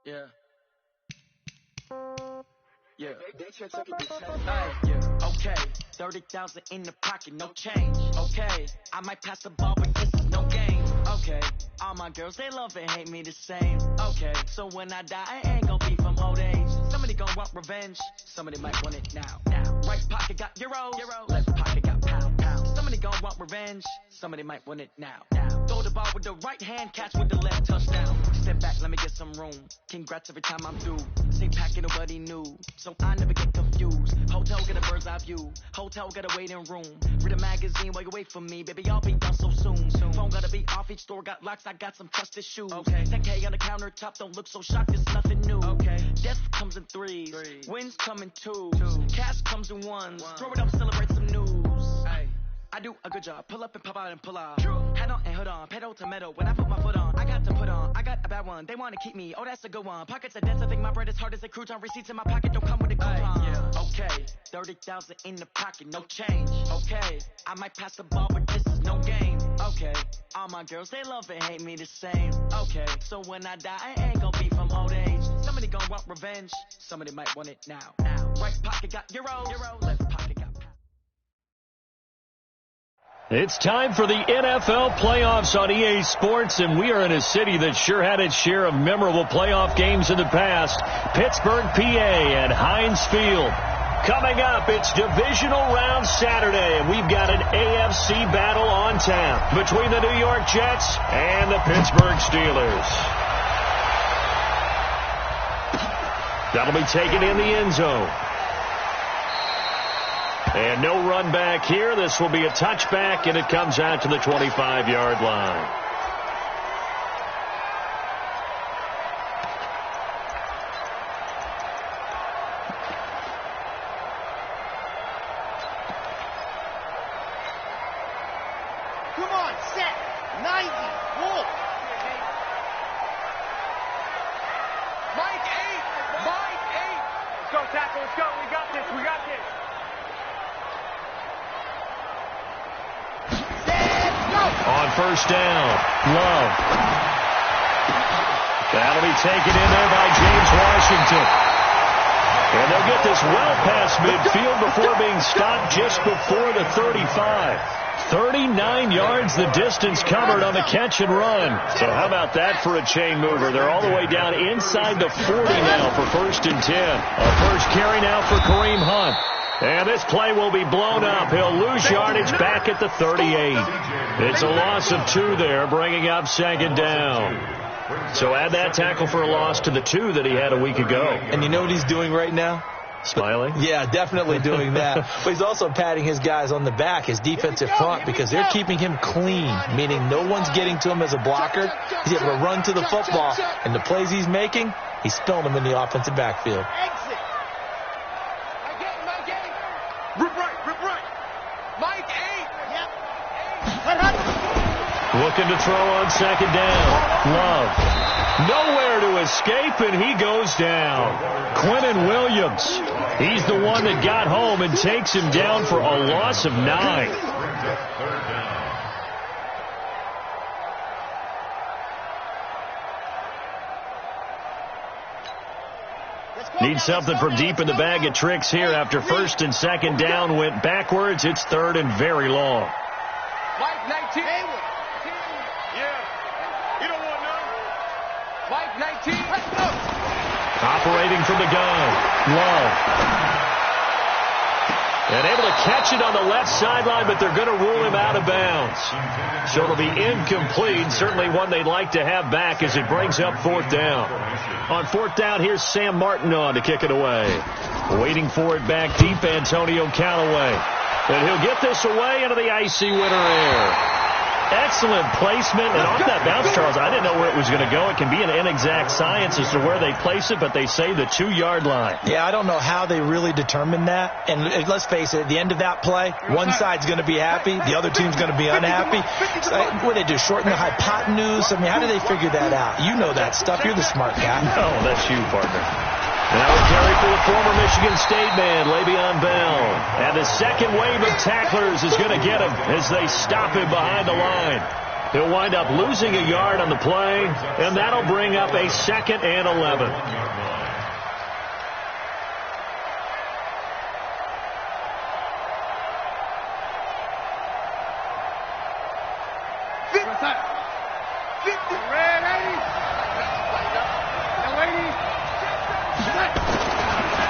Yeah. Yeah. Yeah. Okay. 30,000 in the pocket, no change. Okay. I might pass the ball, but this is no game. Okay. All my girls, they love and hate me the same. Okay. So when I die, I ain't gonna be from old age. Somebody gonna want revenge. Somebody might want it now. Right pocket got euros. Left pocket got pound. Somebody gonna want revenge. Somebody might want it now. Throw the ball with the right hand, catch with the left, touchdown. Step back, let me get some room. Congrats every time I'm through. Same packet, nobody new. So I never get confused. Hotel get a bird's eye view. Hotel got a waiting room. Read a magazine while you wait for me. Baby, I'll be done so soon. Phone gotta be off, each store got locks. I got some trusted shoes. Okay. 10K on the countertop, don't look so shocked, it's nothing new. Okay. Death comes in threes. Wins come in twos. Cash comes in ones. Throw it up, celebrate some news. I do a good job. Pull up and pop out and pull out. Hat on and hood on. Pedal to metal. When I put my foot on, I got to put on. I got a bad one. They want to keep me. Oh, that's a good one. Pockets are dense. I think my bread is hard as a crouton. Receipts in my pocket don't come with a coupon. Yeah. Okay. 30,000 in the pocket. No change. Okay. I might pass the ball, but this is no game. Okay. All my girls, they love and hate me the same. Okay. So when I die, I ain't gonna be from old age. Somebody gonna want revenge. Somebody might want it now. Right pocket got euros. Left pocket got pound. It's time for the NFL playoffs on EA Sports, and we are in a city that sure had its share of memorable playoff games in the past. Pittsburgh, PA at Heinz Field. Coming up, it's divisional round Saturday, and we've got an AFC battle on tap between the New York Jets and the Pittsburgh Steelers. That'll be taken in the end zone. And no run back here. This will be a touchback, and it comes out to the 25-yard line. Come on, set. 90. Wolf. Mike 8. Let's go, tackle. Let's go. We got this. On first down, Love. That'll be taken in there by James Washington. And they'll get this well past midfield before being stopped just before the 35. 39 yards the distance covered on the catch and run. So how about that for a chain mover? They're all the way down inside the 40 now for 1st and 10. A first carry now for Kareem Hunt. And this play will be blown up. He'll lose yardage back at the 38. It's a loss of 2 there, bringing up 2nd down. So add that tackle for a loss to the 2 that he had a week ago. And you know what he's doing right now? Smiling? Yeah, definitely doing that. But he's also patting his guys on the back, his defensive front, because they're keeping him clean, meaning no one's getting to him as a blocker. He's able to run to the football, and the plays he's making, he's spilling them in the offensive backfield. Mike 8. Yep. Looking to throw on 2nd down. Love. Nowhere to escape, and he goes down. Quinnen Williams. He's the one that got home and takes him down for a loss of 9. Need something from deep in the bag of tricks here after 1st and 2nd down went backwards. It's 3rd and very long. Mike 19. Yeah. You don't want none. Mike 19. Let's go. Operating from the gun. Love. And able to catch it on the left sideline, but they're going to rule him out of bounds. So it'll be incomplete. Certainly one they'd like to have back as it brings up 4th down. On 4th down, here's Sam Martin on to kick it away. Waiting for it back deep, Antonio Callaway. And he'll get this away into the icy winter air. Excellent placement. And off that bounce, Charles, I didn't know where it was going to go. It can be an inexact science as to where they place it, but they say the 2-yard line. Yeah, I don't know how they really determined that. And let's face it, at the end of that play, one side's going to be happy, the other team's going to be unhappy. So, what do they do, shorten the hypotenuse? I mean, how do they figure that out? You know that stuff. You're the smart guy. Oh, that's you, partner. Now a carry for the former Michigan State man, Le'Veon Bell. And the second wave of tacklers is going to get him as they stop him behind the line. He'll wind up losing a yard on the play, and that'll bring up a 2nd and 11.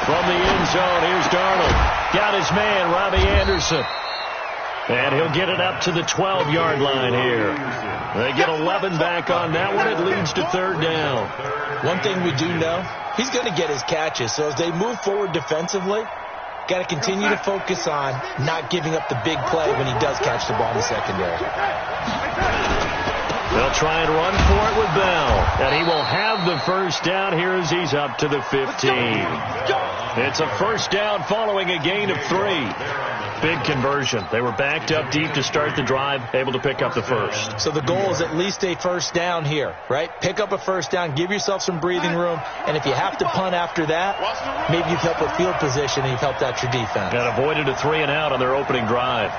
From the end zone, here's Darnold. Got his man, Robbie Anderson. And he'll get it up to the 12-yard line here. They get 11 back on that one. It leads to 3rd down. One thing we do know, he's going to get his catches. So as they move forward defensively, got to continue to focus on not giving up the big play when he does catch the ball in the secondary. They'll try and run for it with Bell. And he will have the first down here as he's up to the 15. It's a first down following a gain of 3. Big conversion. They were backed up deep to start the drive, able to pick up the first. So the goal is at least a first down here, right? Pick up a first down, give yourself some breathing room, and if you have to punt after that, maybe you've helped with field position and you've helped out your defense. And avoided a 3-and-out on their opening drive.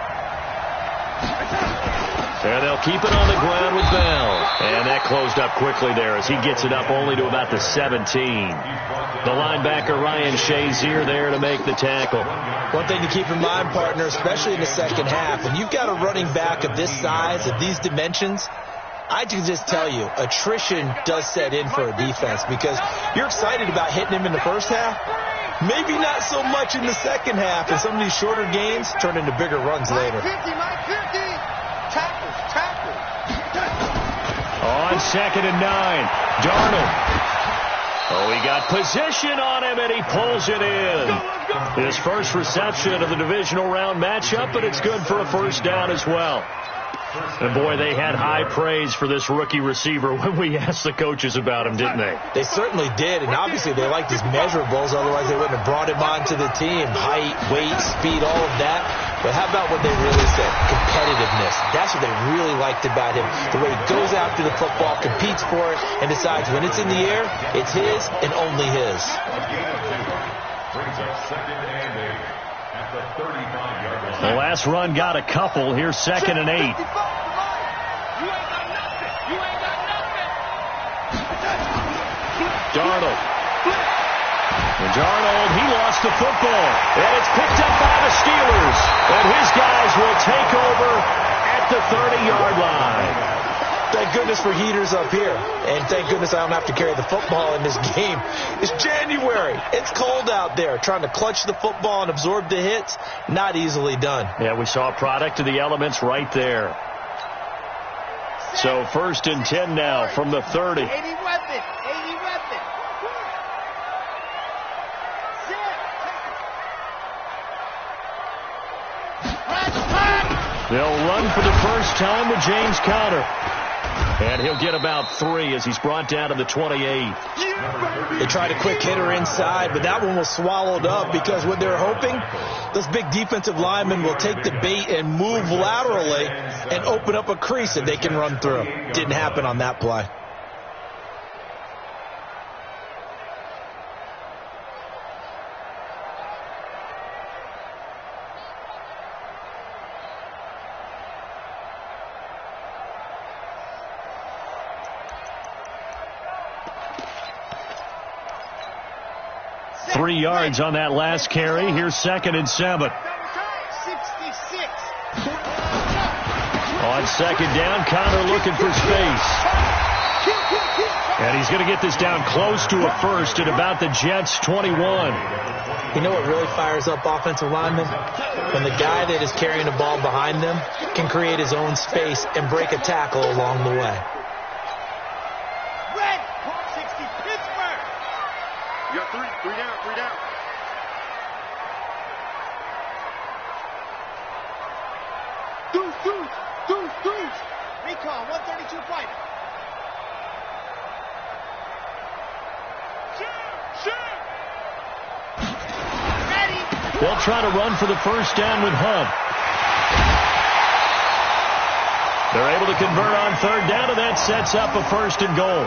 And they'll keep it on the ground with Bell. And that closed up quickly there as he gets it up only to about the 17. The linebacker, Ryan Shazier, there to make the tackle. One thing to keep in mind, partner, especially in the second half, when you've got a running back of this size, of these dimensions, I can just tell you, attrition does set in for a defense because you're excited about hitting him in the first half. Maybe not so much in the second half, and some of these shorter gains turn into bigger runs later. On 2nd and 9, Darnold. Oh, he got position on him, and he pulls it in. His first reception of the divisional round matchup, but it's good for a first down as well. And, boy, they had high praise for this rookie receiver when we asked the coaches about him, didn't they? They certainly did, and obviously they liked his measurables. Otherwise, they wouldn't have brought him onto the team. Height, weight, speed, all of that. But how about what they really said? Competitiveness. That's what they really liked about him. The way he goes after the football, competes for it, and decides when it's in the air, it's his and only his. Brings up 2nd and 8 at the 35-yard line. The last run got a couple. Here's 2nd and 8. Darnold. And Darnold, he lost the football. And it's picked up by the Steelers. And his guys will take over at the 30-yard line. Thank goodness for heaters up here. And thank goodness I don't have to carry the football in this game. It's January. It's cold out there. Trying to clutch the football and absorb the hits, not easily done. Yeah, we saw a product of the elements right there. So 1st and 10 now from the 30. 80 weapon. They'll run for the first time with James Conner. And he'll get about 3 as he's brought down to the 28. They tried a quick hitter inside, but that one was swallowed up because what they're hoping, those big defensive linemen will take the bait and move laterally and open up a crease that they can run through. Didn't happen on that play. Three yards on that last carry. Here's 2nd and 7. 66. On 2nd down, Conner looking for space. And he's going to get this down close to a first at about the Jets' 21. You know what really fires up offensive linemen? When the guy that is carrying the ball behind them can create his own space and break a tackle along the way. Red, 60, Pittsburgh. You got three down. Deuce. Recon, 132 fighter. Shoot. Ready. They'll try to run for the first down with Hunt. They're able to convert on third down, and that sets up a 1st and goal.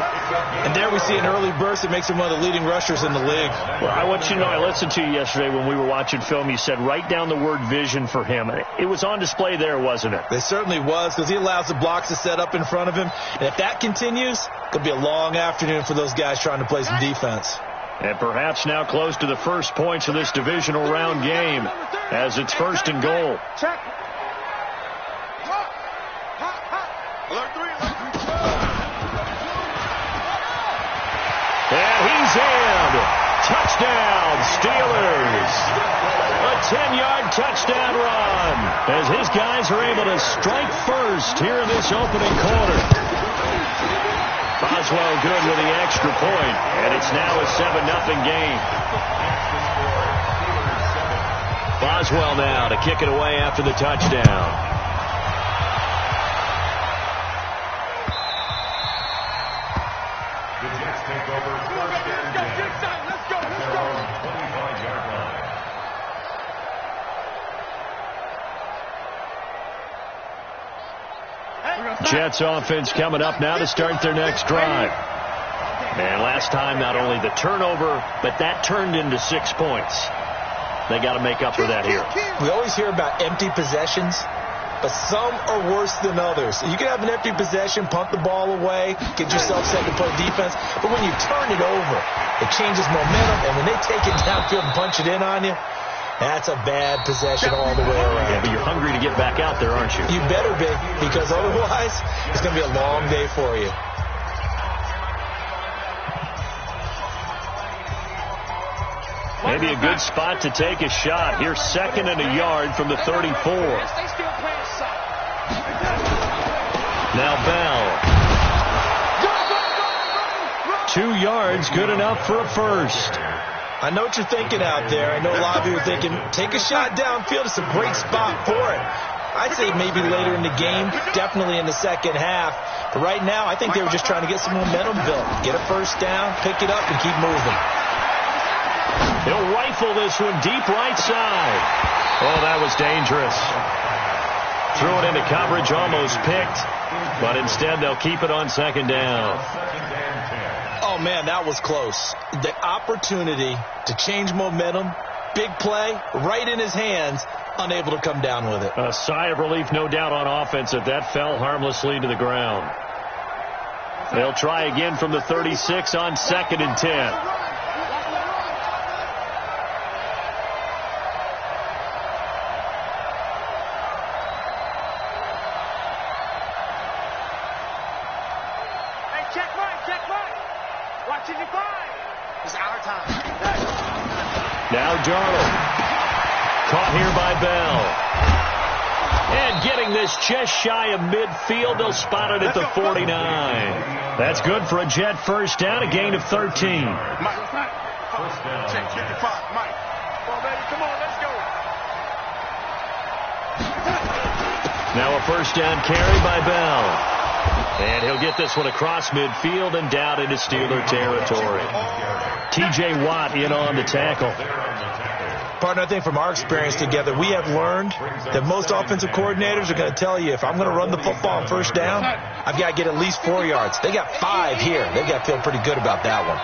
And there we see an early burst that makes him one of the leading rushers in the league. Well, I want you to know, I listened to you yesterday when we were watching film. You said write down the word vision for him. It was on display there, wasn't it? It certainly was, because he allows the blocks to set up in front of him. And if that continues, it could be a long afternoon for those guys trying to play some defense. And perhaps now close to the first points of this divisional round game as it's 1st and goal. Check. And he's in. Touchdown, Steelers. A 10-yard touchdown run as his guys are able to strike first here in this opening quarter. Boswell good with the extra point, and it's now a 7-0 game. Boswell now to kick it away after the touchdown. Take over 1st and 10. Let's go. Their own 25-yard line. Jets offense coming up now to start their next drive. And last time, not only the turnover, but that turned into 6 points. They got to make up for that here. We always hear about empty possessions, but some are worse than others. You can have an empty possession, punt the ball away, get yourself set to play defense, but when you turn it over, it changes momentum, and when they take it downfield and punch it in on you, that's a bad possession all the way around. Yeah, but you're hungry to get back out there, aren't you? You better be, because otherwise, it's going to be a long day for you. Maybe a good spot to take a shot. Here's 2nd and a yard from the 34. Now Bell. 2 yards, good enough for a first. I know what you're thinking out there. I know a lot of you are thinking, take a shot downfield. It's a great spot for it. I'd say maybe later in the game, definitely in the second half. But right now, I think they were just trying to get some momentum built. Get a first down, pick it up, and keep moving. He'll rifle this one deep right side. Oh, that was dangerous. Threw it into coverage, almost picked. But instead, they'll keep it on 2nd down. Oh, man, that was close. The opportunity to change momentum, big play, right in his hands, unable to come down with it. A sigh of relief, no doubt, on offense that that fell harmlessly to the ground. They'll try again from the 36 on 2nd and 10. Now Darnold. Caught here by Bell. And getting this just shy of midfield. They'll spot it at the 49. That's good for a Jet first down, a gain of 13. Mike, first down. Check 55, Mike. Come on, baby, come on, let's go. Now a first down carry by Bell. And he'll get this one across midfield and down into Steeler territory. T.J. Watt in on the tackle. Partner, I think from our experience together, we have learned that most offensive coordinators are going to tell you, if I'm going to run the football on first down, I've got to get at least 4 yards. They got 5 here. They've got to feel pretty good about that one.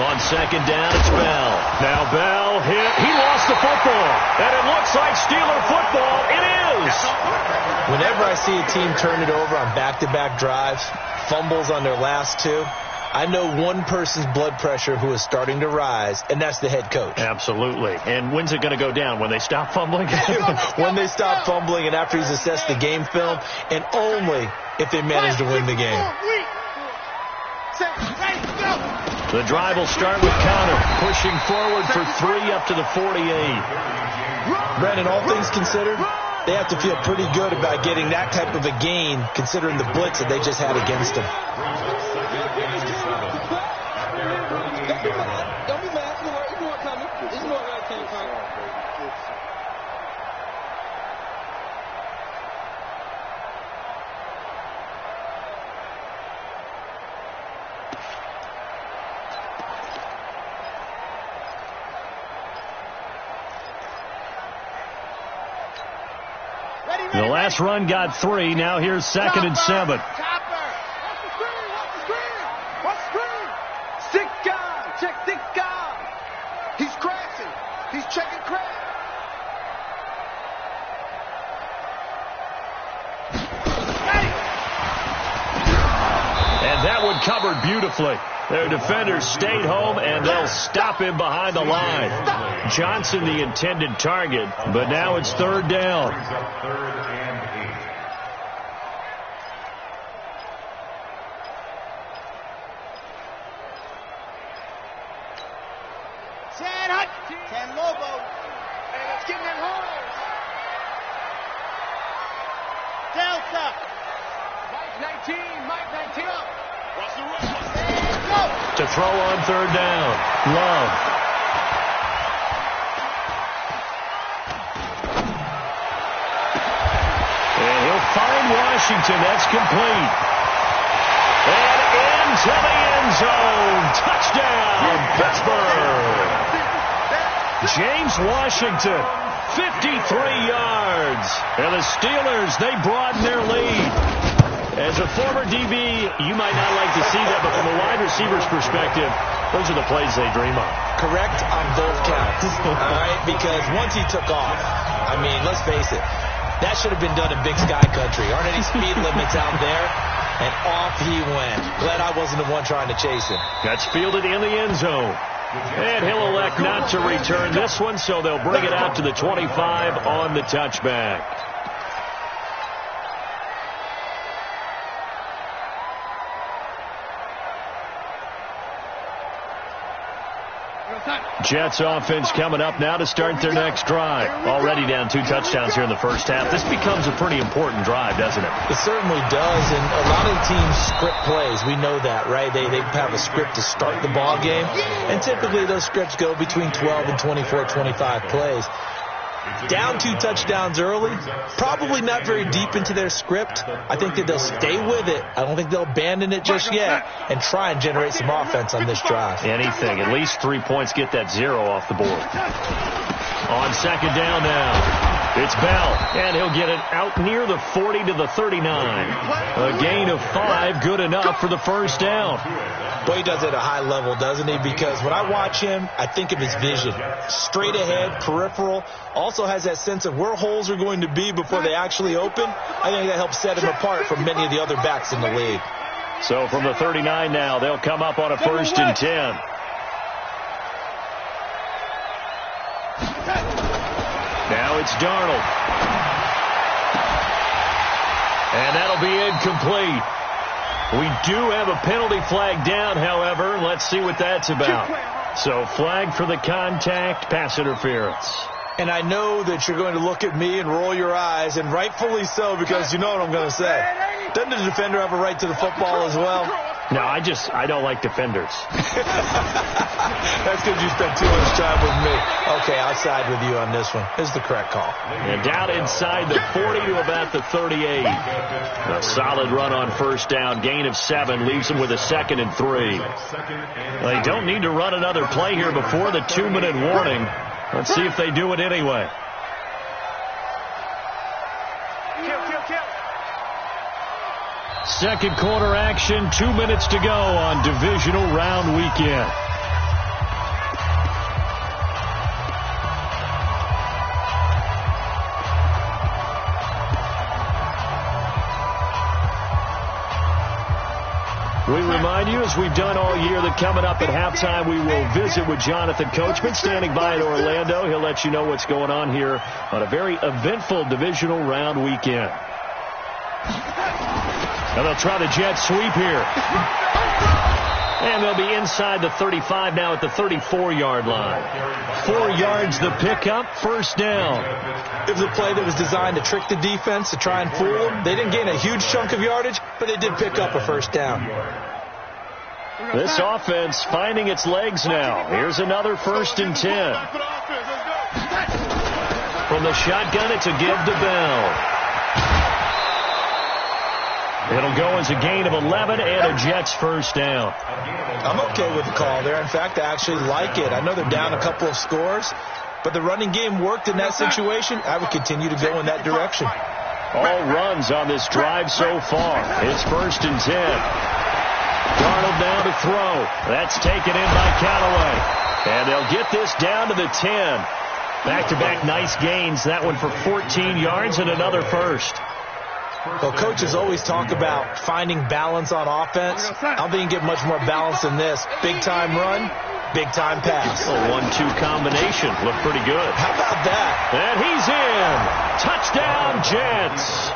On 2nd down, it's Bell. Now Bell hit. He lost the football. And it looks like Steeler football. It is. Whenever I see a team turn it over on back-to-back drives, fumbles on their last 2, I know one person's blood pressure who is starting to rise, and that's the head coach. Absolutely. And when's it going to go down? When they stop fumbling? When they stop fumbling and after he's assessed the game film, and only if they manage to win the game. The drive will start with Connor, pushing forward for 3 up to the 48. Brandon, all things considered, they have to feel pretty good about getting that type of a gain, considering the blitz that they just had against them. Don't be mad. You know what coming. You know where it came from. The last run got 3. Now here's 2nd and 7. Stick guy. Check stick guy. He's crashing. He's checking crash. And that one covered beautifully. Their defenders stayed home, and they'll stop him behind the line. Johnson, the intended target, but now it's 3rd down. Ten Lobo. Hey, let's get in that hole. Delta. Mike 19. Watch the run. To throw on 3rd down. Love. And he'll find Washington. That's complete. And into the end zone. Touchdown, Pittsburgh. James Washington, 53 yards. And the Steelers, they broaden their lead. As a former DB, you might not like to see that, but from a wide receiver's perspective, those are the plays they dream of. Correct on both counts, all right? Because once he took off, I mean, let's face it, that should have been done in Big Sky Country. Aren't any speed limits out there? And off he went. Glad I wasn't the one trying to chase him. That's fielded in the end zone. And he'll elect not to return this one, so they'll bring it out to the 25 on the touchback. Jets offense coming up now to start their next drive. Already down 2 touchdowns here in the first half. This becomes a pretty important drive, doesn't it? It certainly does, and a lot of teams script plays. We know that, right? They have a script to start the ball game, and typically those scripts go between 12 and 24, 25 plays. Down 2 touchdowns early, probably not very deep into their script. I think that they'll stay with it. I don't think they'll abandon it just yet and try and generate some offense on this drive. Anything. At least 3 points, get that 0 off the board. On 2nd down now. It's Bell, and he'll get it out near the 40 to the 39. A gain of 5, good enough for the first down. Boy, he does it at a high level, doesn't he? Because when I watch him, I think of his vision. Straight ahead, peripheral. Also has that sense of where holes are going to be before they actually open. I think that helps set him apart from many of the other backs in the league. So from the 39 now, they'll come up on a 1st and 10. Now it's Darnold. And that'll be incomplete. We do have a penalty flag down, however. Let's see what that's about. So flag for the contact, pass interference. And I know that you're going to look at me and roll your eyes, and rightfully so, because you know what I'm going to say. Doesn't the defender have a right to the football as well? No, I don't like defenders. That's because you spent too much time with me. Okay, I'll side with you on this one. This is the correct call. And down inside the 40 to about the 38. A solid run on 1st down. Gain of 7 leaves them with a 2nd and 3. They don't need to run another play here before the 2-minute warning. Let's see if they do it anyway. Second quarter action, 2 minutes to go on divisional round weekend. We remind you, as we've done all year, that coming up at halftime, we will visit with Jonathan Coachman, standing by in Orlando. He'll let you know what's going on here on a very eventful divisional round weekend. And they'll try the jet sweep here. And they'll be inside the 35 now at the 34-yard line. 4 yards the pickup, 1st down. It was a play that was designed to trick the defense, to try and fool them. They didn't gain a huge chunk of yardage, but they did pick up a 1st down. This offense finding its legs now. Here's another 1st and 10. From the shotgun, it's a give to Bell. It'll go as a gain of 11 and a Jets 1st down. I'm okay with the call there. In fact, I actually like it. I know they're down a couple of scores, but the running game worked in that situation. I would continue to go in that direction. All runs on this drive so far. It's 1st and 10. Darnold now to throw. That's taken in by Callaway. And they'll get this down to the 10. Back-to-back nice gains. That one for 14 yards and another first. Well, coaches always talk about finding balance on offense. I don't think you get much more balance than this. Big-time run, big-time pass. A 1-2 combination. Looked pretty good. How about that? And he's in. Touchdown, Jets.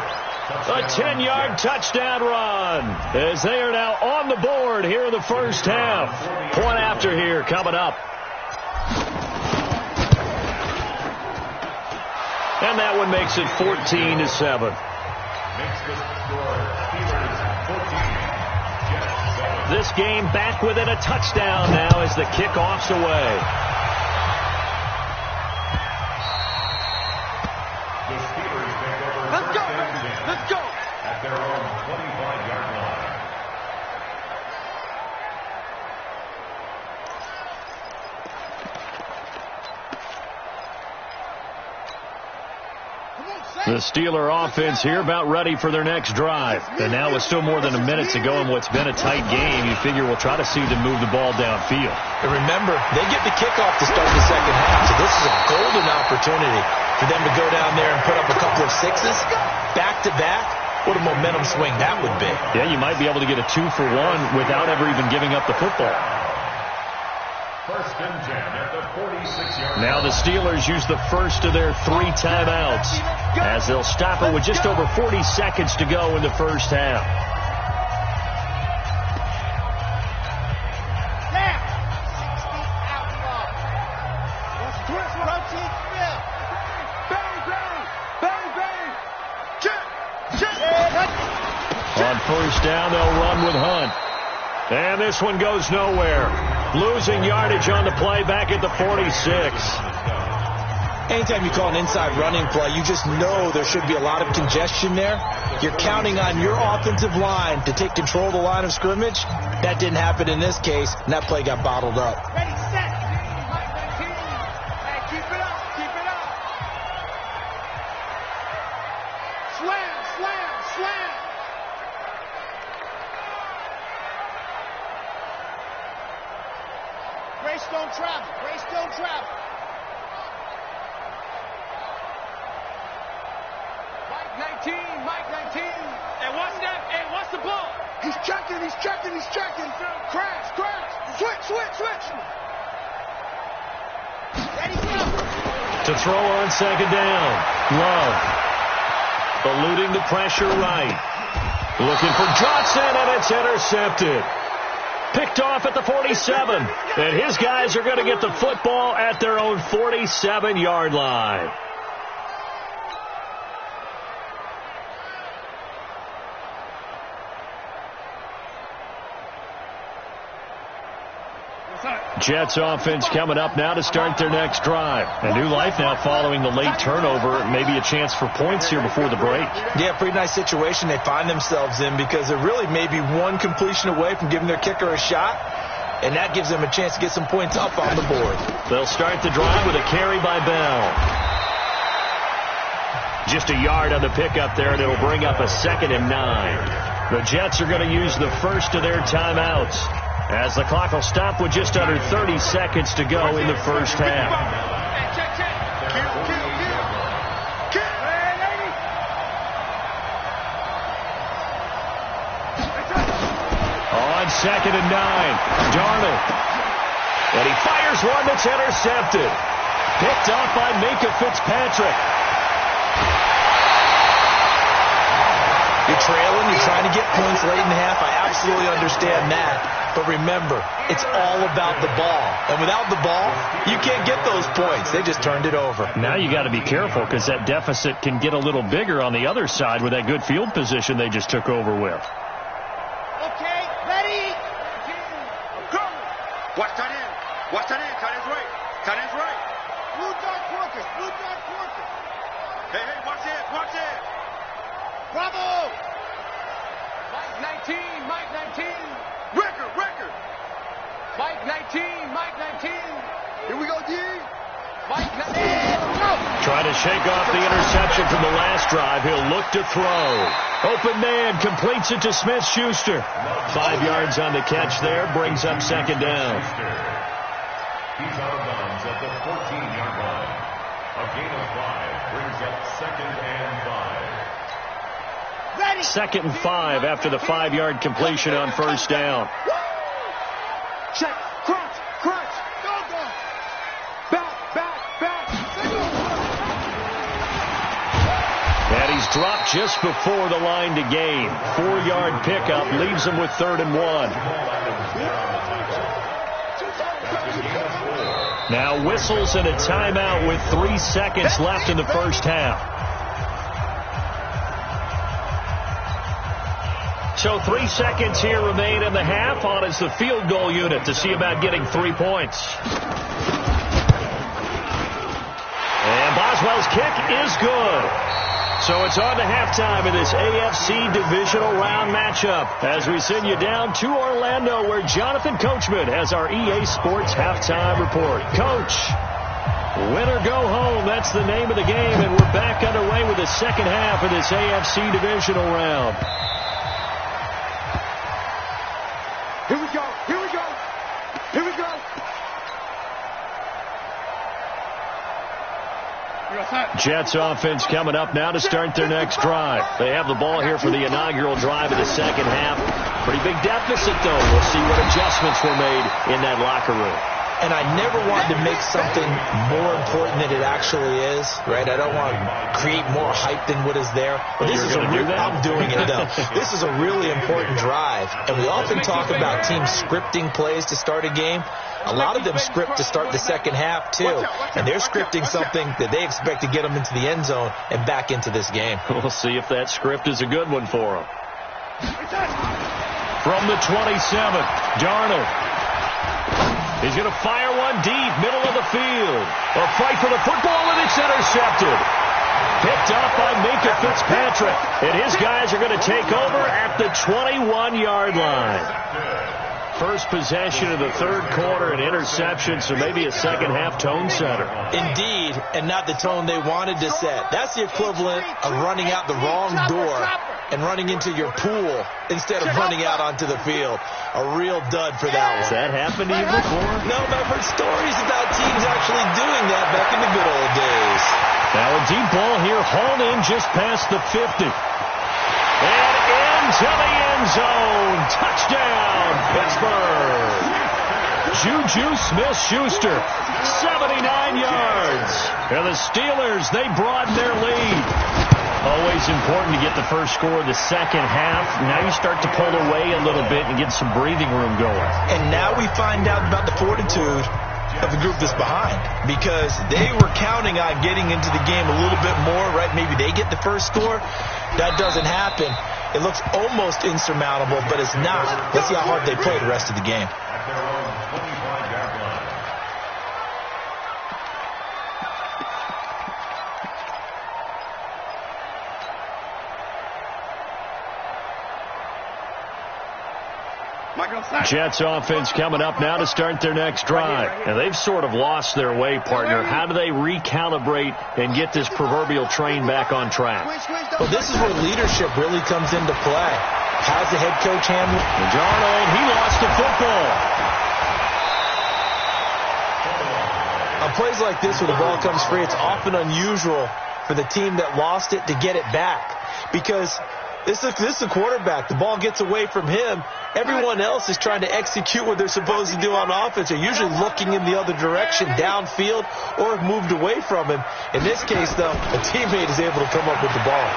A 10-yard touchdown run as they are now on the board here in the first half. Point after here coming up. And that one makes it 14-7. This game back within a touchdown now as the kickoff's away. Let's go, let's go. At their own 25-yard line. The Steeler offense here about ready for their next drive. And now with still more than a minute to go in what's been a tight game, you figure we'll try to see them move the ball downfield. And remember, they get the kickoff to start the second half, so this is a golden opportunity for them to go down there and put up a couple of sixes. Back-to-back, what a momentum swing that would be. Yeah, you might be able to get a 2-for-1 without ever even giving up the football. 1st and 10 at the 46-yard line. Now the Steelers use the first of their 3 timeouts as they'll stop it with just over 40 seconds to go in the first half. On first down, they'll run with Hunt. And this one goes nowhere. Losing yardage on the play back at the 46. Anytime you call an inside running play, you just know there should be a lot of congestion there. You're counting on your offensive line to take control of the line of scrimmage. That didn't happen in this case, and that play got bottled up. Ready, set. Hey, keep it up, keep it up. Slam, slam, slam. Grace don't travel, Grace don't travel. Mike 19. Hey, what's that? Hey, what's the ball? He's checking. Crash. Switch. Ready, go. To throw on second down. Love. Eluding the pressure right. Looking for Johnson, and it's intercepted. Picked off at the 47. And his guys are going to get the football at their own 47-yard line. Jets offense coming up now to start their next drive. A new life now following the late turnover. Maybe a chance for points here before the break. Yeah, pretty nice situation they find themselves in because they're really maybe one completion away from giving their kicker a shot, and that gives them a chance to get some points up on the board. They'll start the drive with a carry by Bell. Just a yard on the pickup there, and it'll bring up a 2nd and 9. The Jets are going to use the first of their timeouts, as the clock will stop with just under 30 seconds to go in the first half. On 2nd and 9, Darnold. And he fires one that's intercepted. Picked off by Minkah Fitzpatrick. You're trailing, you're trying to get points late in the half. I absolutely understand that. But remember, it's all about the ball. And without the ball, you can't get those points. They just turned it over. Now you got to be careful because that deficit can get a little bigger on the other side with that good field position they just took over with. Okay, ready. Go. Watch that in. Tight end's right. Blue dot Quarkus. Hey, watch it. Bravo. Mike 19. Record. Mike 19. Here we go, D. Trying to shake off the interception from the last drive. He'll look to throw. Open man, completes it to Smith-Schuster. 5 yards on the catch there, brings up second down. He's out of bounds at the 14-yard line. A gain of 5 brings up second and 5. Second and 5 after the 5-yard completion on first down. Check. Crunch. Go. Back. And he's dropped just before the line to gain. 4-yard pickup leaves him with 3rd and 1. Now whistles and a timeout with 3 seconds left in the first half. So 3 seconds here remain in the half. On is the field goal unit to see about getting 3 points. And Boswell's kick is good. So it's on to halftime in this AFC divisional round matchup as we send you down to Orlando where Jonathan Coachman has our EA Sports halftime report. Coach, win or go home, that's the name of the game, and we're back underway with the second half of this AFC divisional round. Here we go. Jets offense coming up now to start their next drive. They have the ball here for the inaugural drive of the second half. Pretty big deficit, though. We'll see what adjustments were made in that locker room. And I never wanted to make something more important than it actually is, right? I don't want to create more hype than what is there. But this is I'm doing it, though. This is a really important drive. And we often talk about teams scripting plays to start a game. A lot of them script to start the second half, too. And they're scripting something that they expect to get them into the end zone and back into this game. We'll see if that script is a good one for them. From the 27, Darnold. He's going to fire one deep, middle of the field. A fight for the football, and it's intercepted. Picked up by Minkah Fitzpatrick. And his guys are going to take over at the 21-yard line. First possession of the third quarter, an interception, so maybe a second-half tone setter. Indeed, and not the tone they wanted to set. That's the equivalent of running out the wrong door and running into your pool instead of running out onto the field. A real dud for that one. Has that happened to you before? No, but I've heard stories about teams actually doing that back in the good old days. Now a deep ball here, hauled in just past the 50. And into the end zone. Touchdown, Pittsburgh. Juju Smith-Schuster, 79 yards. And the Steelers, they broaden their lead. Always important to get the first score of the second half. Now you start to pull away a little bit and get some breathing room going. And now we find out about the fortitude of the group that's behind, because they were counting on getting into the game a little bit more, right? Maybe they get the first score. That doesn't happen. It looks almost insurmountable, but it's not. Let's see how hard they play the rest of the game. Jets offense coming up now to start their next drive. And they've sort of lost their way, partner. How do they recalibrate and get this proverbial train back on track? Well, this is where leadership really comes into play. How's the head coach handle? Darnold, he lost the football. On plays like this where the ball comes free, it's often unusual for the team that lost it to get it back, because this is a quarterback. The ball gets away from him. Everyone else is trying to execute what they're supposed to do on offense. They're usually looking in the other direction, downfield, or have moved away from him. In this case, though, a teammate is able to come up with the ball.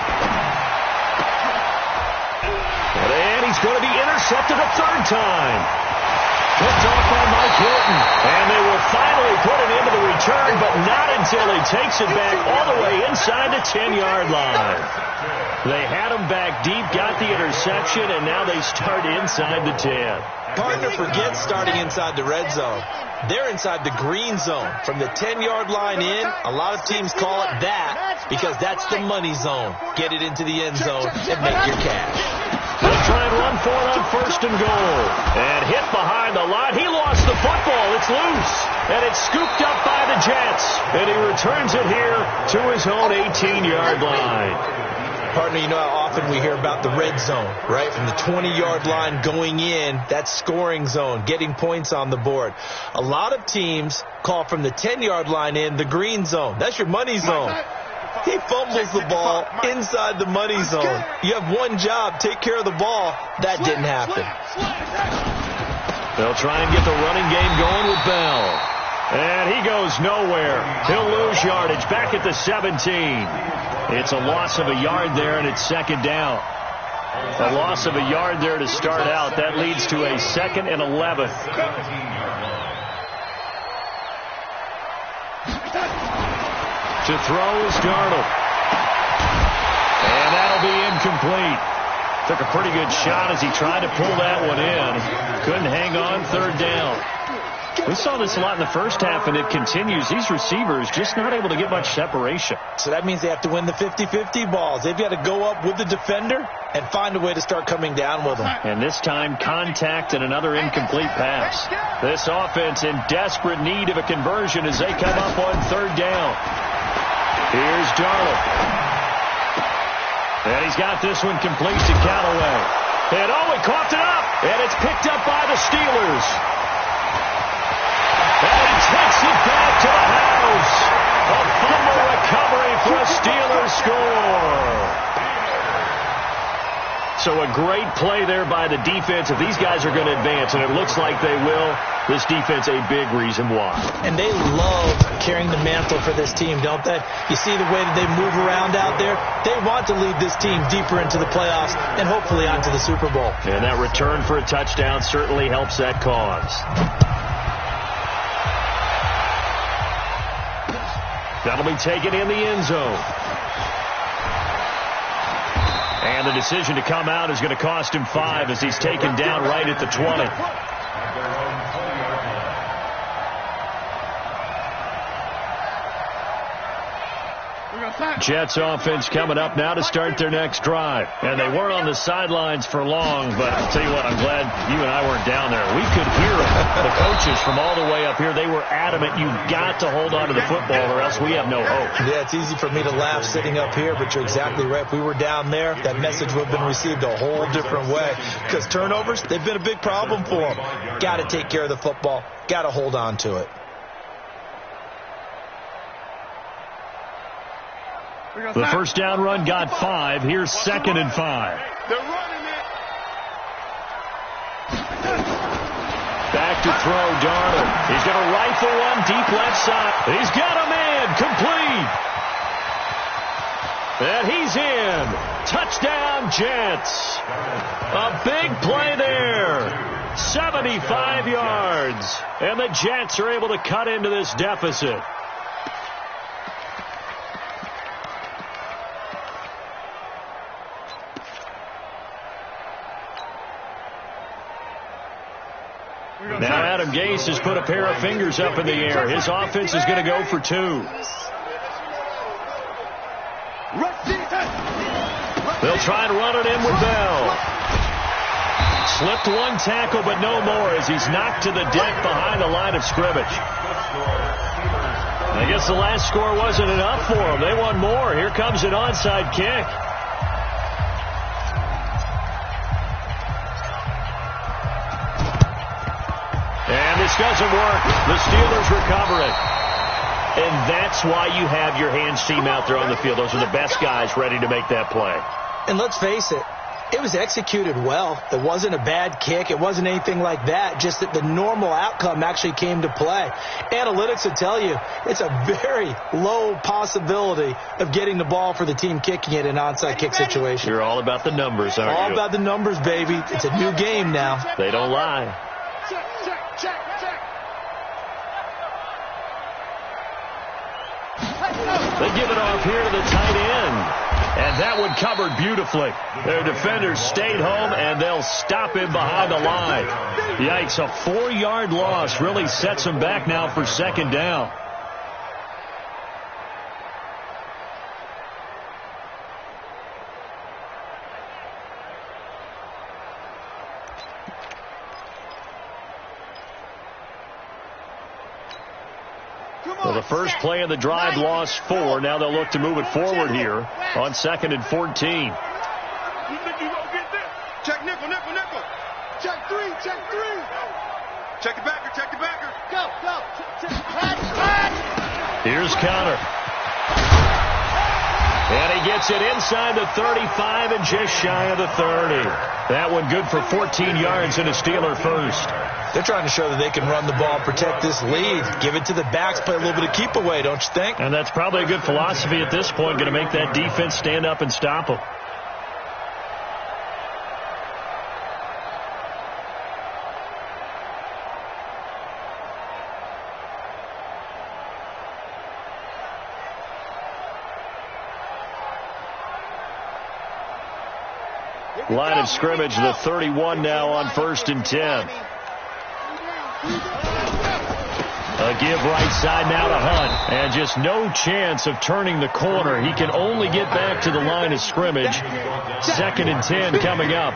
And he's going to be intercepted a third time. Picked off by Mike Hilton. And they will finally put it into the return, but not until he takes it back all the way inside the 10-yard line. They had him back deep, got the interception, and now they start inside the 10. Partner, forget starting inside the red zone. They're inside the green zone. From the 10-yard line in, a lot of teams call it that because that's the money zone. Get it into the end zone and make your cash. They'll try and run for it on 1st and goal. And hit behind the line. He lost the football. It's loose. And it's scooped up by the Jets. And he returns it here to his own 18-yard line. Partner, you know how often we hear about the red zone, right? From the 20-yard line going in, that's scoring zone, getting points on the board. A lot of teams call from the 10-yard line in the green zone. That's your money zone. He fumbles the ball inside the money zone. You have one job, take care of the ball. That didn't happen. They'll try and get the running game going with Bell. And he goes nowhere. He'll lose yardage back at the 17. It's a loss of a yard there, and it's 2nd down. A loss of a yard there to start out. That leads to a 2nd and 11. To throw is Darnold. And that'll be incomplete. Took a pretty good shot as he tried to pull that one in. Couldn't hang on, 3rd down. We saw this a lot in the first half, and it continues. These receivers just not able to get much separation. So that means they have to win the 50-50 balls. They've got to go up with the defender and find a way to start coming down with them. And this time, contact and another incomplete pass. This offense in desperate need of a conversion as they come up on 3rd down. Here's Darnold. And he's got this one complete to Callaway. And he coughed it up. And it's picked up by the Steelers. And he takes it back to the house. A fumble recovery for a Steelers score. So a great play there by the defense. If these guys are going to advance, and it looks like they will, this defense a big reason why. And they love carrying the mantle for this team, don't they? You see the way that they move around out there? They want to lead this team deeper into the playoffs and hopefully onto the Super Bowl. And that return for a touchdown certainly helps that cause. That'll be taken in the end zone. And the decision to come out is going to cost him 5 as he's taken down right at the 20. Jets offense coming up now to start their next drive. And they weren't on the sidelines for long, but I'll tell you what, I'm glad you and I weren't down there. We could hear them. The coaches from all the way up here, they were adamant, you've got to hold on to the football or else we have no hope. Yeah, it's easy for me to laugh sitting up here, but you're exactly right. If we were down there, that message would have been received a whole different way. Because turnovers, they've been a big problem for them. Got to take care of the football. Got to hold on to it. The first down run got 5. Here's 2nd and 5. They're running it. Back to throw, Darnold. He's going to rifle one deep left side. He's got a man complete. And he's in. Touchdown, Jets. A big play there. 75 yards. And the Jets are able to cut into this deficit. Now Adam Gase has put a pair of fingers up in the air. His offense is going to go for 2. They'll try and run it in with Bell. Slipped one tackle, but no more as he's knocked to the deck behind the line of scrimmage. I guess the last score wasn't enough for them. They want more. Here comes an onside kick. And this doesn't work. The Steelers recover it. And that's why you have your hands team out there on the field. Those are the best guys ready to make that play. And let's face it, it was executed well. It wasn't a bad kick. It wasn't anything like that. Just that the normal outcome actually came to play. Analytics will tell you it's a very low possibility of getting the ball for the team kicking it in an onside kick situation. You're all about the numbers, aren't you? All about the numbers, baby. It's a new game now. They don't lie. They give it off here to the tight end. And that one covered beautifully. Their defenders stayed home, and they'll stop him behind the line. Yikes, a 4-yard loss really sets him back now for second down. Well, the first play of the drive lost 4. Now they'll look to move it forward here on 2nd and 14. You think you gonna get this? Check nickel, nickel, nickel. Check 3, check 3. Check the backer, check the backer. Go, go. Here's counter. And he gets it inside the 35 and just shy of the 30. That one good for 14 yards and a Steeler first. They're trying to show that they can run the ball, protect this lead, give it to the backs, play a little bit of keep away, don't you think? And that's probably a good philosophy at this point, going to make that defense stand up and stop them. Line of scrimmage, the 31 now on 1st and 10. A give right side now to Hunt. And just no chance of turning the corner. He can only get back to the line of scrimmage. 2nd and 10 coming up.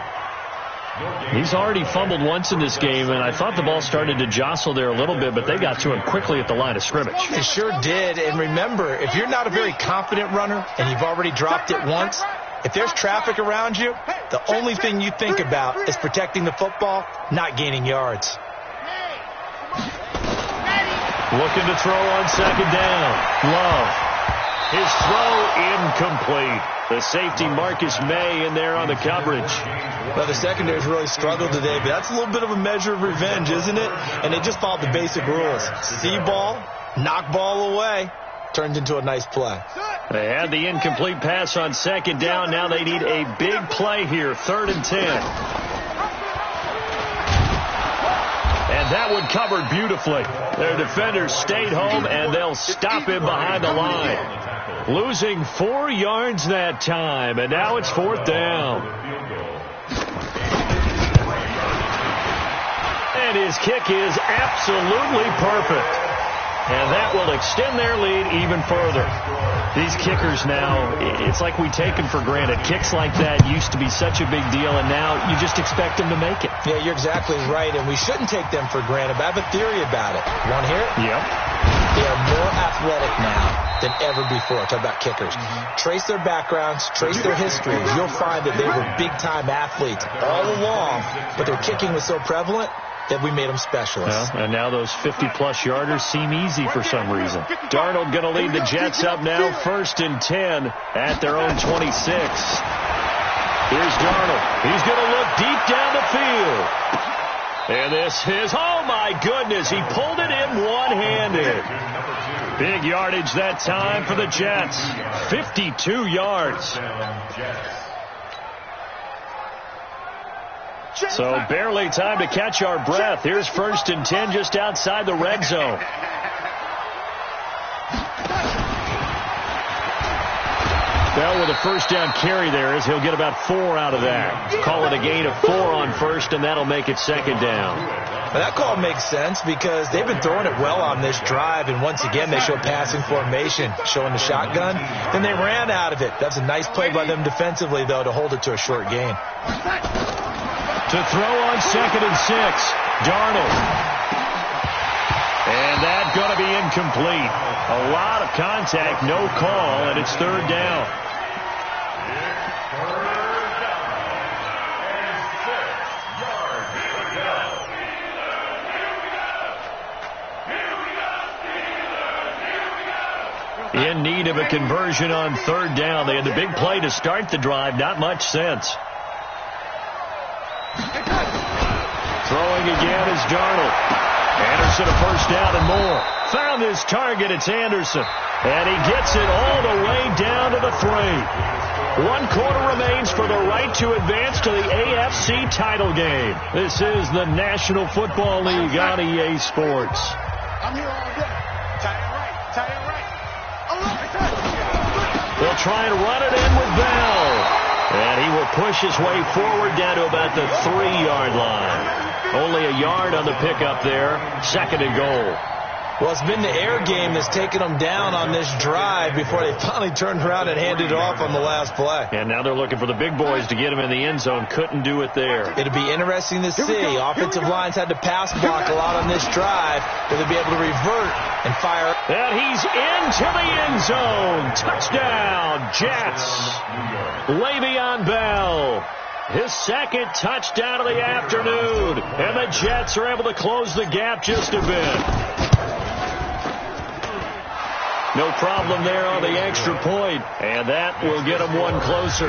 He's already fumbled once in this game, and I thought the ball started to jostle there a little bit, but they got to him quickly at the line of scrimmage. They sure did. And remember, if you're not a very confident runner and you've already dropped it once, if there's traffic around you, the only thing you think about is protecting the football, not gaining yards. Looking to throw on 2nd down. Love. His throw incomplete. The safety Marcus May in there on the coverage. Well, the secondary's really struggled today, but that's a little bit of a measure of revenge, isn't it? And they just followed the basic rules. See ball, knock ball away. Turned into a nice play. They had the incomplete pass on 2nd down. Now they need a big play here. 3rd and 10. And that one covered beautifully. Their defenders stayed home, and they'll stop him behind the line. Losing 4 yards that time, and now it's 4th down. And his kick is absolutely perfect. And that will extend their lead even further. These kickers now, it's like we take them for granted. Kicks like that used to be such a big deal, and now you just expect them to make it. Yeah, you're exactly right, and we shouldn't take them for granted, but I have a theory about it. You want to hear it? Yep. They are more athletic now than ever before. Talk about kickers. Trace their backgrounds, trace their histories. You'll find that they were big-time athletes all along, but their kicking was so prevalent that we made them specialists. Well, and now those 50-plus yarders seem easy for some reason. Darnold going to lead the Jets up now, 1st and 10 at their own 26. Here's Darnold. He's going to look deep down the field. And this is, oh my goodness, he pulled it in one-handed. Big yardage that time for the Jets. 52 yards. So barely time to catch our breath. Here's 1st and 10 just outside the red zone. Well, with a 1st down carry there, he'll get about 4 out of that. Call it a gain of 4 on 1st, and that'll make it 2nd down. Now, that call makes sense because they've been throwing it well on this drive, and once again they show passing formation, showing the shotgun. Then they ran out of it. That's a nice play by them defensively, though, to hold it to a short gain. To throw on 2nd and 6, Darnold. And that's going to be incomplete. A lot of contact, no call, and it's 3rd down. In need of a conversion on 3rd down. They had the big play to start the drive, not much sense. Throwing again is Darnold. Anderson a 1st down and more. Found his target. It's Anderson. And he gets it all the way down to the 3. 1 quarter remains for the right to advance to the AFC title game. This is the National Football League on EA Sports. I'm here all day. Tie it right. Tie it right. The They'll try and run it in with Bell. And he will push his way forward down to about the 3-yard line. Only a yard on the pickup there. 2nd and goal. Well, it's been the air game that's taken them down on this drive before they finally turned around and handed it off on the last play. And now they're looking for the big boys to get him in the end zone. Couldn't do it there. It'll be interesting to see. Offensive lines had to pass block a lot on this drive. Will they be able to revert and fire? And he's into the end zone. Touchdown, Jets. Le'Veon Bell. His 2nd touchdown of the afternoon. And the Jets are able to close the gap just a bit. No problem there on the extra point. And that will get them one closer.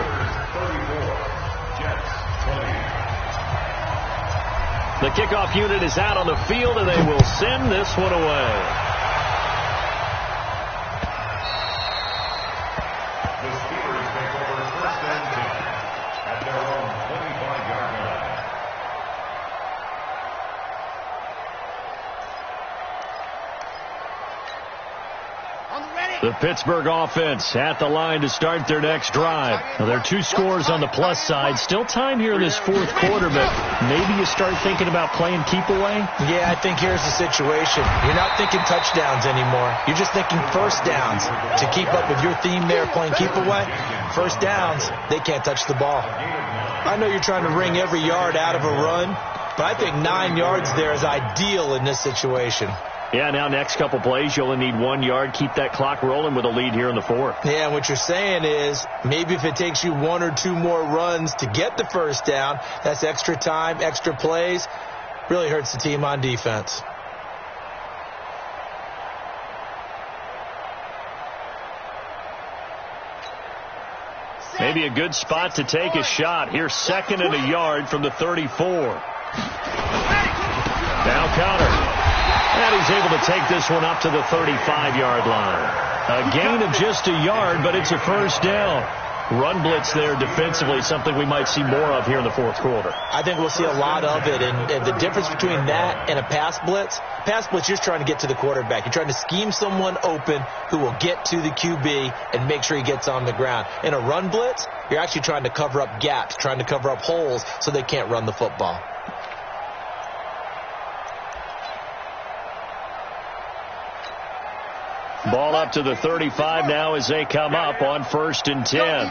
The kickoff unit is out on the field, and they will send this one away. The Steelers take over 1st and 10 at their own 25-yard line. The Pittsburgh offense at the line to start their next drive. Now, there are 2 scores on the plus side. Still time here in this 4th quarter, but maybe you start thinking about playing keep away? Yeah, I think here's the situation. You're not thinking touchdowns anymore. You're just thinking first downs. To keep up with your theme there, playing keep away, first downs, they can't touch the ball. I know you're trying to wring every yard out of a run, but I think 9 yards there is ideal in this situation. Yeah, now next couple plays, you only need 1 yard. Keep that clock rolling with a lead here in the 4th. Yeah, what you're saying is maybe if it takes you 1 or 2 more runs to get the first down, that's extra time, extra plays, really hurts the team on defense. Maybe a good spot to take a shot. Here's 2nd and a yard from the 34. Now Connor. And he's able to take this one up to the 35-yard line. A gain of just a yard, but it's a first down. Run blitz there defensively, something we might see more of here in the 4th quarter. I think we'll see a lot of it, and the difference between that and a pass blitz, you're trying to get to the quarterback. You're trying to scheme someone open who will get to the QB and make sure he gets on the ground. In a run blitz, you're actually trying to cover up gaps, trying to cover up holes so they can't run the football. Ball up to the 35 now as they come up on 1st and 10.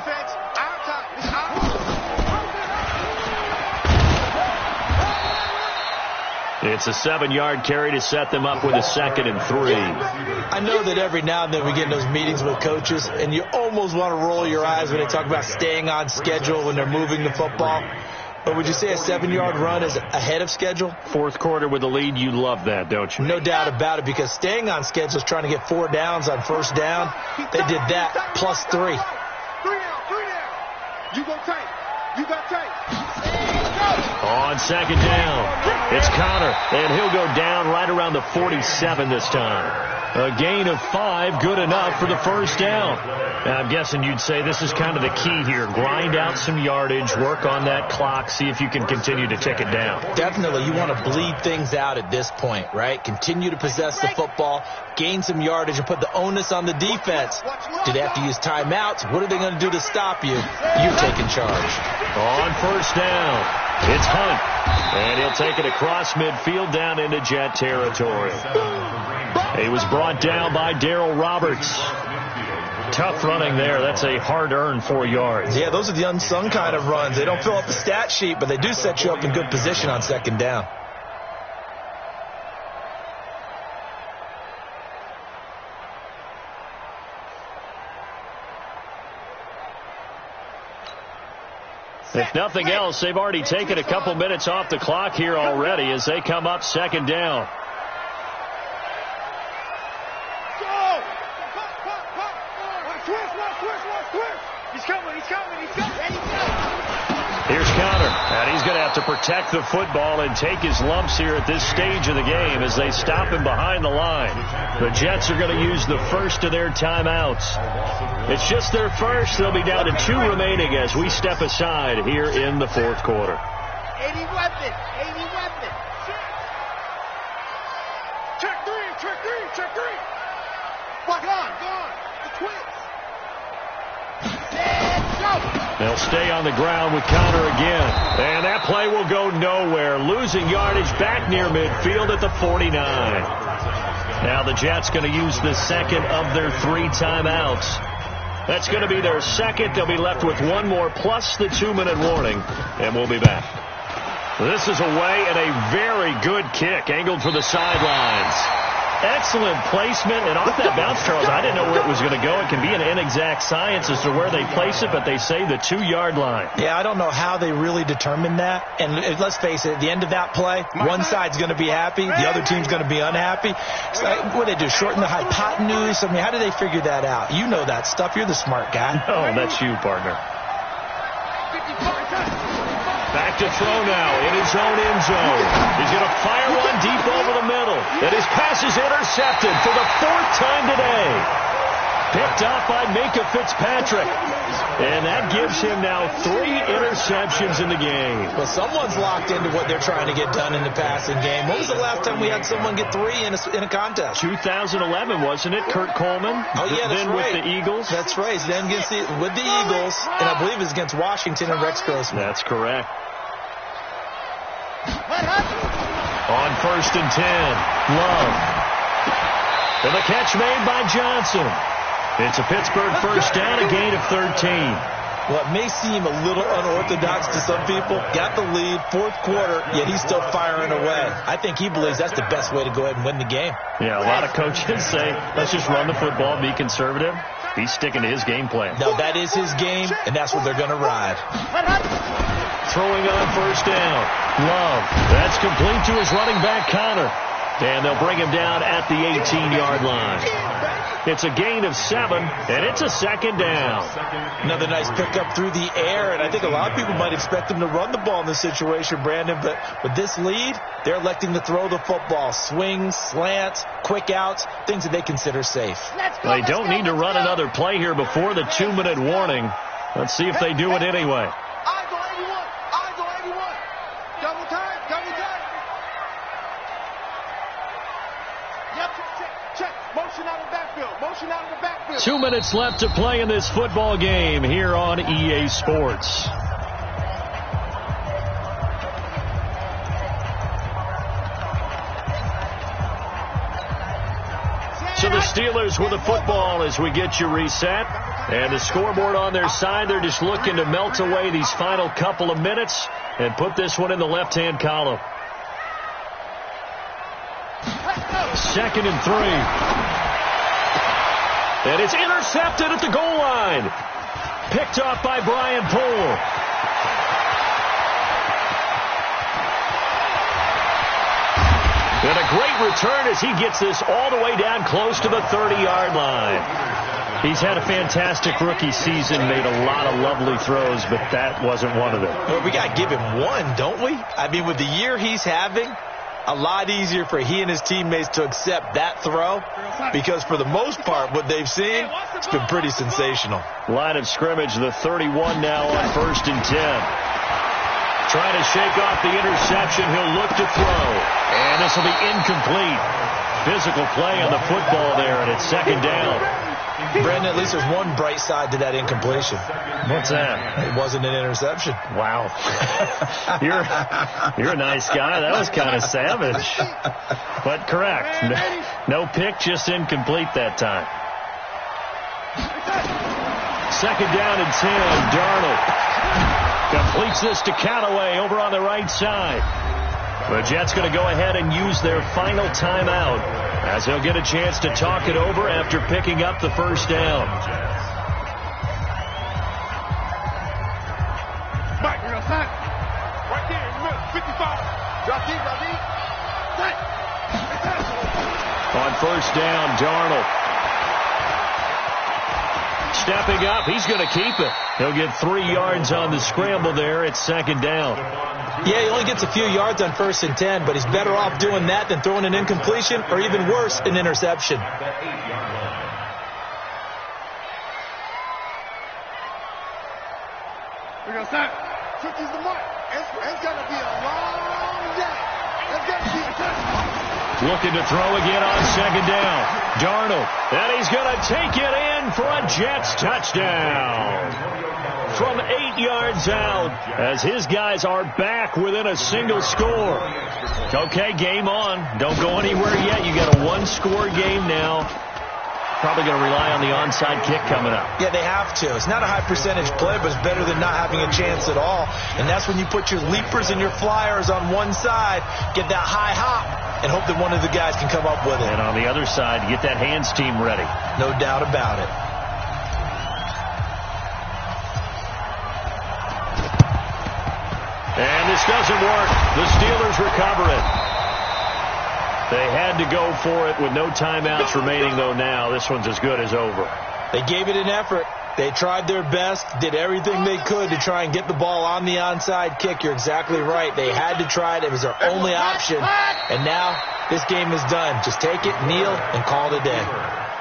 It's a 7-yard carry to set them up with a 2nd and 3. I know that every now and then we get in those meetings with coaches, and you almost want to roll your eyes when they talk about staying on schedule when they're moving the football. But would you say a 7-yard run is ahead of schedule? 4th quarter with the lead, you love that, don't you? No doubt about it, because staying on schedule is trying to get 4 downs on first down. They did that plus 3. 3 down. You go tight. You got tight. On 2nd down, it's Connor, and he'll go down right around the 47 this time. A gain of 5, good enough for the first down. Now, I'm guessing you'd say this is kind of the key here. Grind out some yardage, work on that clock, see if you can continue to tick it down. Definitely, you want to bleed things out at this point, right? Continue to possess the football, gain some yardage, and put the onus on the defense. Do they have to use timeouts? What are they going to do to stop you? You're taking charge. On first down, it's Hunt, and he'll take it across midfield down into Jet territory. He was brought down by Darryl Roberts. Tough running there. That's a hard-earned 4 yards. Yeah, those are the unsung kind of runs. They don't fill up the stat sheet, but they do set you up in good position on 2nd down. If nothing else, they've already taken a couple minutes off the clock here already as they come up 2nd down. Here's Connor, and he's going to have to protect the football and take his lumps here at this stage of the game as they stop him behind the line. The Jets are going to use the first of their timeouts. It's just their first. They'll be down to 2 remaining as we step aside here in the 4th quarter. 80 weapon. Check 3. Walk on. The twins. They'll stay on the ground with Connor again. And that play will go nowhere. Losing yardage back near midfield at the 49. Now the Jets going to use the second of their 3 timeouts. That's going to be their second. They'll be left with one more plus the 2-minute warning. And we'll be back. This is away and a very good kick angled for the sidelines. Excellent placement, and off that bounce, Charles, I didn't know where it was going to go. It can be an inexact science as to where they place it, but they say the 2-yard line. Yeah, I don't know how they really determine that. And let's face it, at the end of that play, one side's going to be happy, the other team's going to be unhappy. So, what do they do, shorten the hypotenuse? I mean, how do they figure that out? You know that stuff. You're the smart guy. Oh, that's you, partner. Back to throw now in his own end zone. He's going to fire one deep over the middle. And his pass is intercepted for the 4th time today. Picked off by Minka Fitzpatrick. And that gives him now 3 interceptions in the game. Well, someone's locked into what they're trying to get done in the passing game. When was the last time we had someone get 3 in a contest? 2011, wasn't it? Kurt Coleman. Oh, yeah, that's right. Then with the Eagles. That's right. Then with the Eagles. And I believe it was against Washington and Rex Grossman. That's correct. On 1st and 10, Love. And the catch made by Johnson. It's a Pittsburgh first down, a gain of 13. Well, it may seem a little unorthodox to some people. Got the lead, 4th quarter, yet he's still firing away. I think he believes that's the best way to go ahead and win the game. Yeah, a lot of coaches say, let's just run the football, be conservative. He's sticking to his game plan. No, that is his game, and that's what they're going to ride. Throwing on 1st down. Love. That's complete to his running back, Connor. And they'll bring him down at the 18-yard line. It's a gain of 7, and it's a 2nd down. Another nice pickup through the air, and I think a lot of people might expect him to run the ball in this situation, Brandon, but with this lead, they're electing to throw the football. Swings, slants, quick outs, things that they consider safe. They don't need to run another play here before the 2-minute warning. Let's see if they do it anyway. Double time. Yep, check. Motion out of the backfield. 2 minutes left to play in this football game here on EA Sports. So the Steelers with the football as we get you reset. And the scoreboard on their side, they're just looking to melt away these final couple of minutes and put this one in the left-hand column. 2nd and 3. And it's intercepted at the goal line. Picked off by Brian Poole. And a great return as he gets this all the way down close to the 30-yard line. He's had a fantastic rookie season, made a lot of lovely throws, but that wasn't one of them. Well, we got to give him one, don't we? I mean, with the year he's having, a lot easier for he and his teammates to accept that throw because for the most part, what they've seen, it's been pretty sensational. Line of scrimmage, the 31 now on 1st and 10. Trying to shake off the interception. He'll look to throw. And this will be incomplete. Physical play on the football there, and it's 2nd down. Brandon, at least there's one bright side to that incompletion. What's that? It wasn't an interception. Wow. You're a nice guy. That was kind of savage. But correct. No pick, just incomplete that time. 2nd down and 10. Darnold completes this to Callaway over on the right side. The Jets going to go ahead and use their final timeout as they'll get a chance to talk it over after picking up the 1st down. Mike, you're outside. Right there in the middle, 55. Drop deep. On 1st down, Darnold. Stepping up, he's going to keep it. He'll get 3 yards on the scramble there. It's 2nd down. Yeah, he only gets a few yards on 1st and 10, but he's better off doing that than throwing an incompletion or even worse, an interception. We're going to start. 50's the mark. It's going to be a long day. It's going to be a touchdown. Looking to throw again on 2nd down. Darnold. And he's going to take it in for a Jets touchdown. from 8 yards out as his guys are back within a single score. Okay, game on. Don't go anywhere yet. You got a one-score game now. Probably going to rely on the onside kick coming up. Yeah, they have to. It's not a high percentage play, but it's better than not having a chance at all. And that's when you put your leapers and your flyers on one side, get that high hop, and hope that one of the guys can come up with it. And on the other side, get that hands team ready. No doubt about it. And this doesn't work. The Steelers recover it. They had to go for it with no timeouts remaining, though, now. This one's as good as over. They gave it an effort. They tried their best, did everything they could to try and get the ball on the onside kick. You're exactly right. They had to try it. It was their only option. And now this game is done. Just take it, kneel, and call it a day.